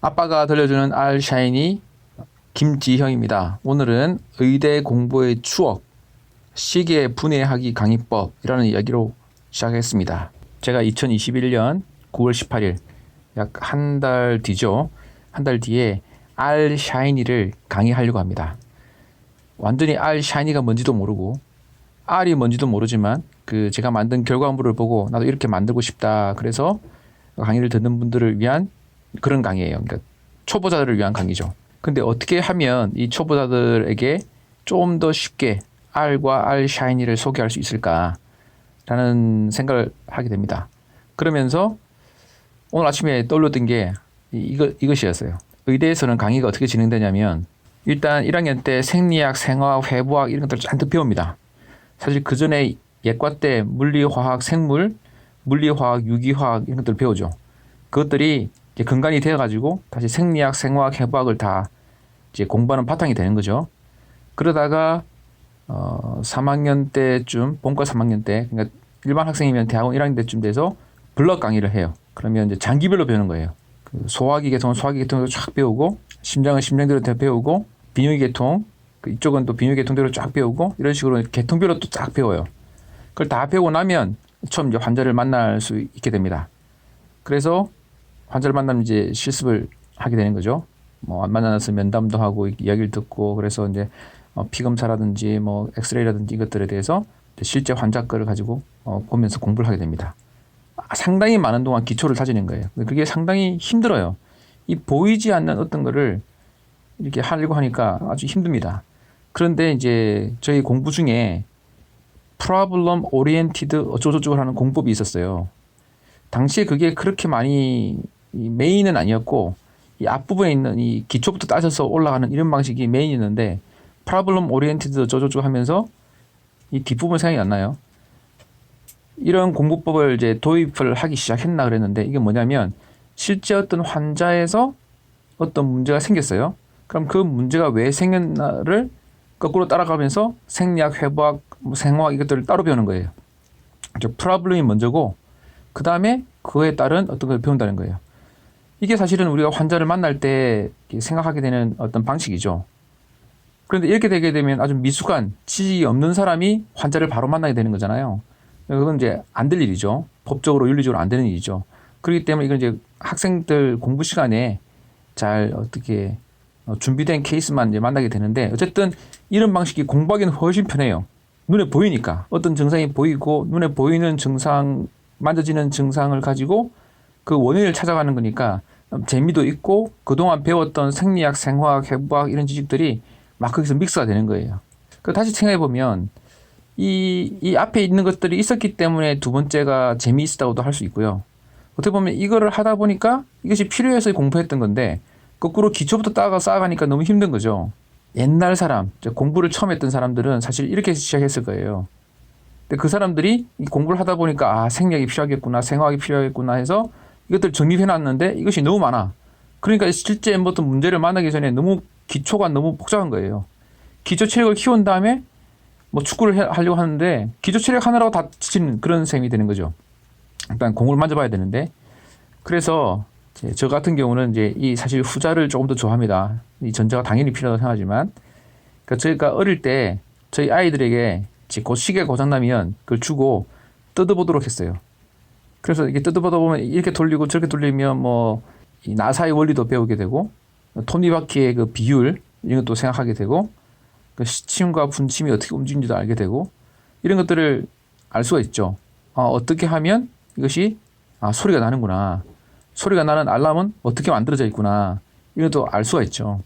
아빠가 들려주는 알 샤이니 김지형입니다. 오늘은 의대 공부의 추억, 시계 분해하기 강의법이라는 이야기로 시작했습니다. 제가 2021년 9월 18일 약 한 달 뒤죠. 한 달 뒤에 알 샤이니를 강의하려고 합니다. 완전히 알 샤이니가 뭔지도 모르고 R이 뭔지도 모르지만 제가 만든 결과물을 보고 나도 이렇게 만들고 싶다. 그래서 강의를 듣는 분들을 위한 그런 강의예요. 그러니까 초보자들을 위한 강의죠. 근데 어떻게 하면 이 초보자들에게 좀 더 쉽게 R과 R 샤이니를 소개할 수 있을까라는 생각을 하게 됩니다. 그러면서 오늘 아침에 떠올렸던 게 이것이었어요. 의대에서는 강의가 어떻게 진행되냐면 일단 1학년 때 생리학, 생화학, 회부학 이런 것들을 잔뜩 배웁니다. 사실 그 전에 예과 때 물리, 화학, 생물, 물리화학, 유기화학 이런 것들을 배우죠. 그것들이 이제 근간이 되어가지고 다시 생리학, 생화학, 해부학을 다 이제 공부하는 바탕이 되는 거죠. 그러다가 3학년 때쯤, 본과 3학년 때, 그러니까 일반 학생이면 대학원 1학년 때쯤 돼서 블럭 강의를 해요. 그러면 이제 장기별로 배우는 거예요. 소화기 계통은 소화기 계통으로 쫙 배우고, 심장은 심장대로 다 배우고, 비뇨기 계통, 이쪽은 또 비뇨기 계통대로 쫙 배우고, 이런 식으로 계통별로 또 쫙 배워요. 그걸 다 배우고 나면 처음 이제 환자를 만날 수 있게 됩니다. 그래서 환자를 만나면 이제 실습을 하게 되는 거죠. 뭐 만나서 면담도 하고 이야기를 듣고 그래서 이제 피검사라든지 뭐 엑스레이라든지 이것들에 대해서 실제 환자 거를 가지고 보면서 공부를 하게 됩니다. 상당히 많은 동안 기초를 다지는 거예요. 그게 상당히 힘들어요. 이 보이지 않는 어떤 거를 이렇게 하려고 하니까 아주 힘듭니다. 그런데 이제 저희 공부 중에 프로블럼 오리엔티드 어쩌고저쩌고 하는 공법이 있었어요. 당시에 그게 그렇게 많이 메인은 아니었고 이 앞부분에 있는 이 기초부터 따져서 올라가는 이런 방식이 메인이었는데 프로블럼 오리엔티드 어쩌고저쩌고 하면서 이 뒷부분 생각이 안 나요. 이런 공부법을 이제 도입을 하기 시작했나 그랬는데 이게 뭐냐면 실제 어떤 환자에서 어떤 문제가 생겼어요. 그럼 그 문제가 왜 생겼나를 거꾸로 따라가면서 생리학, 회부학, 생화학 이것들을 따로 배우는 거예요. 프로블럼이 먼저고 그 다음에 그에 따른 어떤 걸 배운다는 거예요. 이게 사실은 우리가 환자를 만날 때 생각하게 되는 어떤 방식이죠. 그런데 이렇게 되게 되면 아주 미숙한 지식이 없는 사람이 환자를 바로 만나게 되는 거잖아요. 그건 이제 안 될 일이죠. 법적으로 윤리적으로 안 되는 일이죠. 그렇기 때문에 이건 이제 학생들 공부 시간에 잘 어떻게 준비된 케이스만 이제 만나게 되는데 어쨌든 이런 방식이 공부하기는 훨씬 편해요. 눈에 보이니까 어떤 증상이 보이고 눈에 보이는 증상 만져지는 증상을 가지고 그 원인을 찾아가는 거니까 재미도 있고 그동안 배웠던 생리학, 생화학, 해부학 이런 지식들이 막 거기서 믹스가 되는 거예요. 다시 생각해 보면 이 앞에 있는 것들이 있었기 때문에 두 번째가 재미있다고도 할 수 있고요. 어떻게 보면 이거를 하다 보니까 이것이 필요해서 공부했던 건데 거꾸로 기초부터 쌓아가니까 너무 힘든 거죠. 옛날 사람, 공부를 처음 했던 사람들은 사실 이렇게 시작했을 거예요. 근데 그 사람들이 공부를 하다 보니까 생리학이 필요하겠구나, 생화학이 필요하겠구나 해서 이것들 정립해놨는데 이것이 너무 많아. 그러니까 실제 어떤 문제를 만나기 전에 너무 기초가 너무 복잡한 거예요. 기초 체력을 키운 다음에 뭐 축구를 하려고 하는데 기초 체력 하나라고 다 지치는 그런 셈이 되는 거죠. 일단 공을 만져봐야 되는데 그래서 저 같은 경우는 이제 이 사실 후자를 조금 더 좋아합니다. 이 전자가 당연히 필요하다고 생각하지만 그러니까 저희가 어릴 때 저희 아이들에게 시계 고장나면 그걸 주고 뜯어보도록 했어요. 그래서 이게 뜯어보다 보면 이렇게 돌리고 저렇게 돌리면 뭐 이 나사의 원리도 배우게 되고 톱니바퀴의 그 비율 이런 것도 생각하게 되고 그 시침과 분침이 어떻게 움직이는지도 알게 되고 이런 것들을 알 수가 있죠. 어떻게 하면 이것이 소리가 나는구나. 소리가 나는 알람은 어떻게 만들어져 있구나. 이런 것도 알 수가 있죠.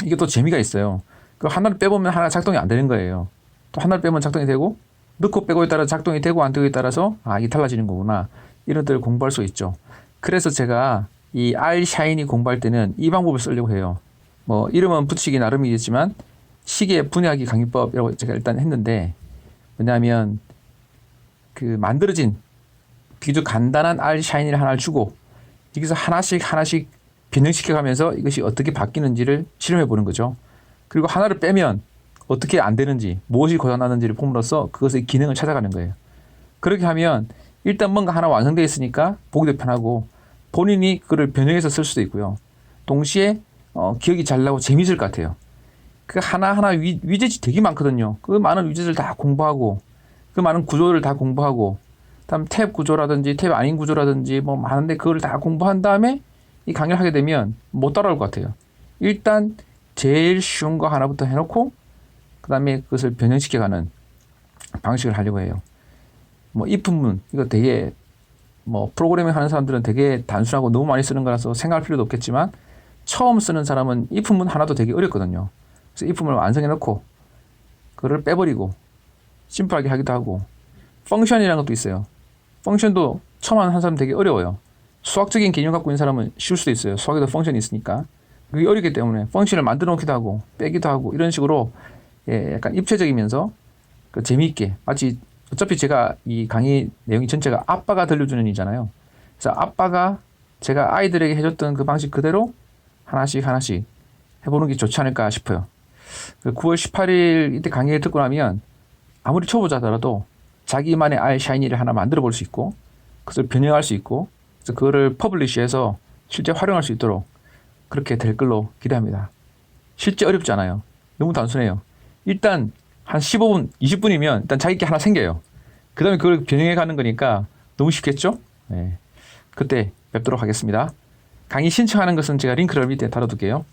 이게 또 재미가 있어요. 그 하나를 빼보면 하나 작동이 안 되는 거예요. 또 하나를 빼면 작동이 되고 넣고 빼고에 따라 작동이 되고 안 되고에 따라서 이게 달라지는 거구나. 이런 것들을 공부할 수 있죠. 그래서 제가 이 R 샤이니 공부할 때는 이 방법을 쓰려고 해요. 뭐 이름은 붙이기 나름이겠지만 시계 분해하기 강의법이라고 제가 일단 했는데 왜냐하면 그 만들어진 비교적 간단한 R 샤이니를 하나를 주고 여기서 하나씩 변형시켜가면서 이것이 어떻게 바뀌는지를 실험해 보는 거죠. 그리고 하나를 빼면 어떻게 안 되는지 무엇이 고장나는지를 봄으로써 그것의 기능을 찾아가는 거예요. 그렇게 하면 일단 뭔가 하나 완성되어 있으니까 보기도 편하고 본인이 그걸 변형해서 쓸 수도 있고요. 동시에 기억이 잘 나고 재미있을 것 같아요. 그 하나하나 위젯이 되게 많거든요. 그 많은 위젯을 다 공부하고 그 많은 구조를 다 공부하고 다음 탭 구조라든지 탭 아닌 구조라든지 뭐 많은데 그걸 다 공부한 다음에 이 강의를 하게 되면 못 따라올 것 같아요. 일단 제일 쉬운 거 하나부터 해놓고 그 다음에 그것을 변형시켜가는 방식을 하려고 해요. 뭐 if문 이거 되게 뭐 프로그래밍 하는 사람들은 되게 단순하고 너무 많이 쓰는 거라서 생각할 필요도 없겠지만 처음 쓰는 사람은 if문 하나도 되게 어렵거든요. 그래서 if문을 완성해 놓고 그거를 빼버리고 심플하게 하기도 하고 펑션이라는 것도 있어요. 펑션도 처음 하는 사람 되게 어려워요. 수학적인 개념 갖고 있는 사람은 쉬울 수도 있어요. 수학에도 펑션이 있으니까. 그게 어렵기 때문에 펑션을 만들어 놓기도 하고 빼기도 하고 이런 식으로 약간 입체적이면서 재미있게 마치 어차피 제가 이 강의 내용이 전체가 아빠가 들려주는 이잖아요. 그래서 아빠가 제가 아이들에게 해줬던 그 방식 그대로 하나씩 해보는 게 좋지 않을까 싶어요. 9월 18일 이때 강의를 듣고 나면 아무리 초보자더라도 자기만의 알 샤이니를 하나 만들어 볼 수 있고 그것을 변형할 수 있고 그래서 그거를 퍼블리시해서 실제 활용할 수 있도록 그렇게 될 걸로 기대합니다. 실제 어렵지 않아요. 너무 단순해요. 일단 한 15분, 20분이면 일단 자기 게 하나 생겨요. 그 다음에 그걸 변형해 가는 거니까 너무 쉽겠죠? 네. 그때 뵙도록 하겠습니다. 강의 신청하는 것은 제가 링크를 밑에 달아둘게요.